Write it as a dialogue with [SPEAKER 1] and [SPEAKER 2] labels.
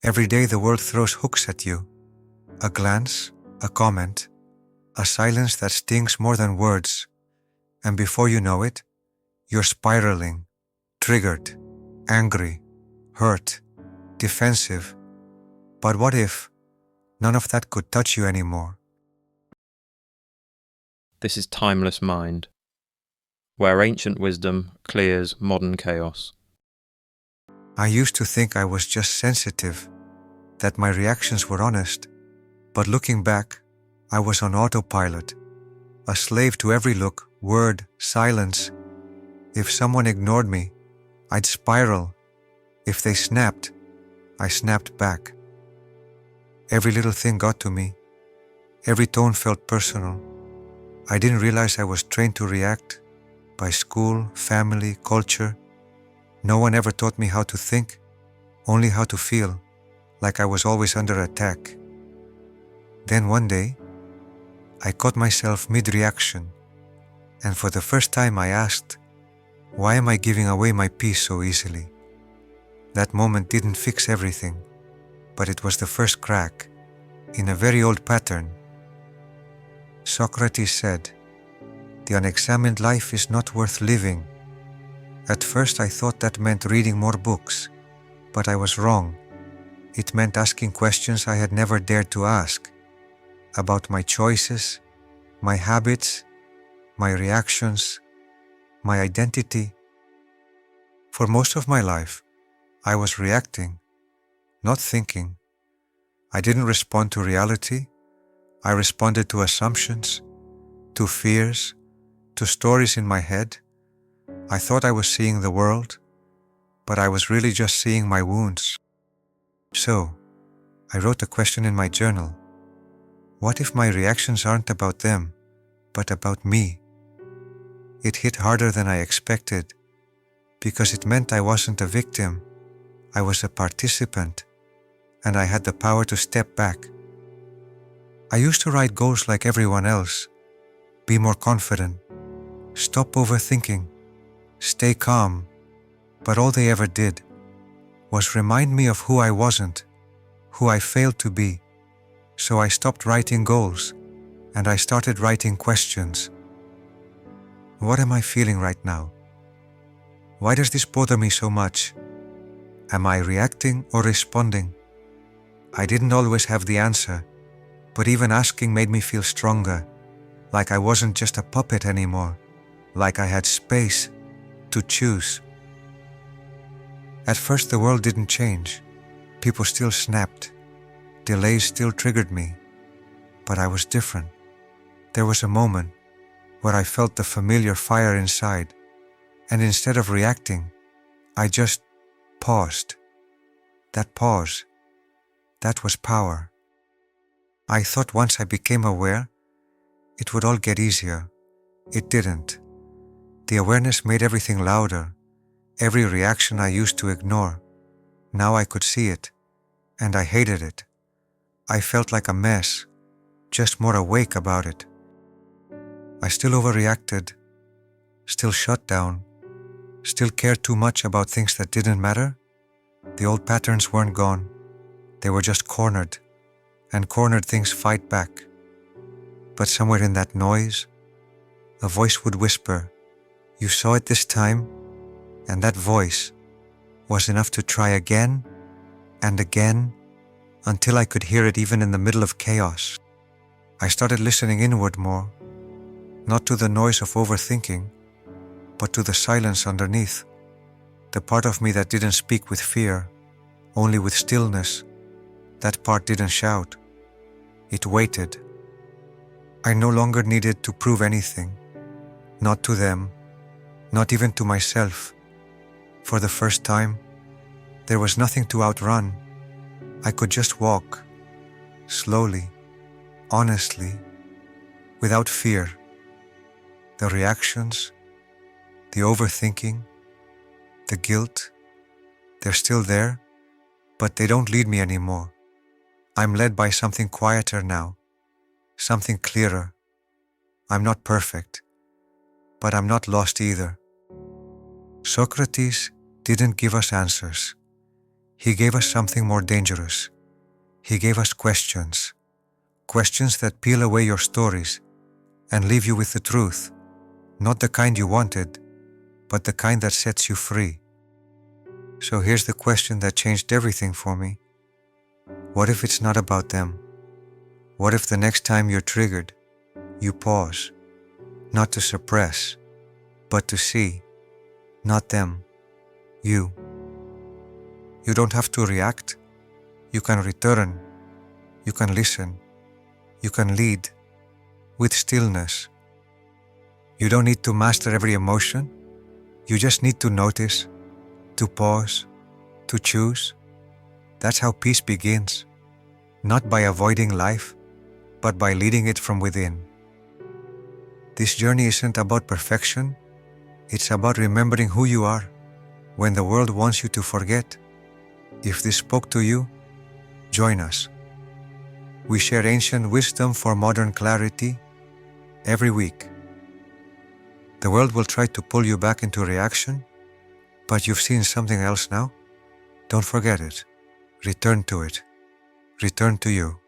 [SPEAKER 1] Every day the world throws hooks at you. A glance, a comment, a silence that stings more than words. And before you know it, you're spiraling, triggered, angry, hurt, defensive. But what if none of that could touch you anymore?
[SPEAKER 2] This is Timeless Mind, where ancient wisdom clears modern chaos.
[SPEAKER 1] I used to think I was just sensitive, that my reactions were honest, but looking back, I was on autopilot, a slave to every look, word, silence. If someone ignored me, I'd spiral. If they snapped, I snapped back. Every little thing got to me. Every tone felt personal. I didn't realize I was trained to react by school, family, culture. No one ever taught me how to think, only how to feel, like I was always under attack. Then one day, I caught myself mid-reaction, and for the first time I asked, why am I giving away my peace so easily? That moment didn't fix everything, but it was the first crack in a very old pattern. Socrates said, "The unexamined life is not worth living." At first I thought that meant reading more books, but I was wrong. It meant asking questions I had never dared to ask, about my choices, my habits, my reactions, my identity. For most of my life, I was reacting, not thinking. I didn't respond to reality. I responded to assumptions, to fears, to stories in my head. I thought I was seeing the world, but I was really just seeing my wounds. So, I wrote a question in my journal. What if my reactions aren't about them, but about me? It hit harder than I expected, because it meant I wasn't a victim. I was a participant, and I had the power to step back. I used to write goals like everyone else. Be more confident. Stop overthinking. Stay calm. But all they ever did was remind me of who I wasn't, who I failed to be. So I stopped writing goals, and I started writing questions. What am I feeling right now? Why does this bother me so much? Am I reacting or responding? I didn't always have the answer, but even asking made me feel stronger, like I wasn't just a puppet anymore, like I had space to choose. At first the world didn't change. People still snapped. Delays still triggered me. But I was different. There was a moment where I felt the familiar fire inside, and instead of reacting, I just paused. That pause, that was power. I thought once I became aware, it would all get easier. It didn't. The awareness made everything louder. Every reaction I used to ignore. Now I could see it, and I hated it. I felt like a mess, just more awake about it. I still overreacted, still shut down, still cared too much about things that didn't matter. The old patterns weren't gone. They were just cornered, and cornered things fight back. But somewhere in that noise, a voice would whisper, "You saw it this time," and that voice was enough to try again and again until I could hear it even in the middle of chaos. I started listening inward more, not to the noise of overthinking, but to the silence underneath, the part of me that didn't speak with fear, only with stillness. That part didn't shout. It waited. I no longer needed to prove anything, not to them, not even to myself. For the first time, there was nothing to outrun. I could just walk, slowly, honestly, without fear. The reactions, the overthinking, the guilt, they're still there, but they don't lead me anymore. I'm led by something quieter now, something clearer. I'm not perfect, but I'm not lost either. Socrates didn't give us answers. He gave us something more dangerous. He gave us questions. Questions that peel away your stories and leave you with the truth, not the kind you wanted, but the kind that sets you free. So here's the question that changed everything for me. What if it's not about them? What if the next time you're triggered, you pause, not to suppress, but to see, not them, you. You don't have to react. You can return. You can listen. You can lead with stillness. You don't need to master every emotion. You just need to notice, to pause, to choose. That's how peace begins, not by avoiding life, but by leading it from within. This journey isn't about perfection. It's about remembering who you are when the world wants you to forget. If this spoke to you, join us. We share ancient wisdom for modern clarity every week. The world will try to pull you back into reaction, but you've seen something else now. Don't forget it. Return to it. Return to you.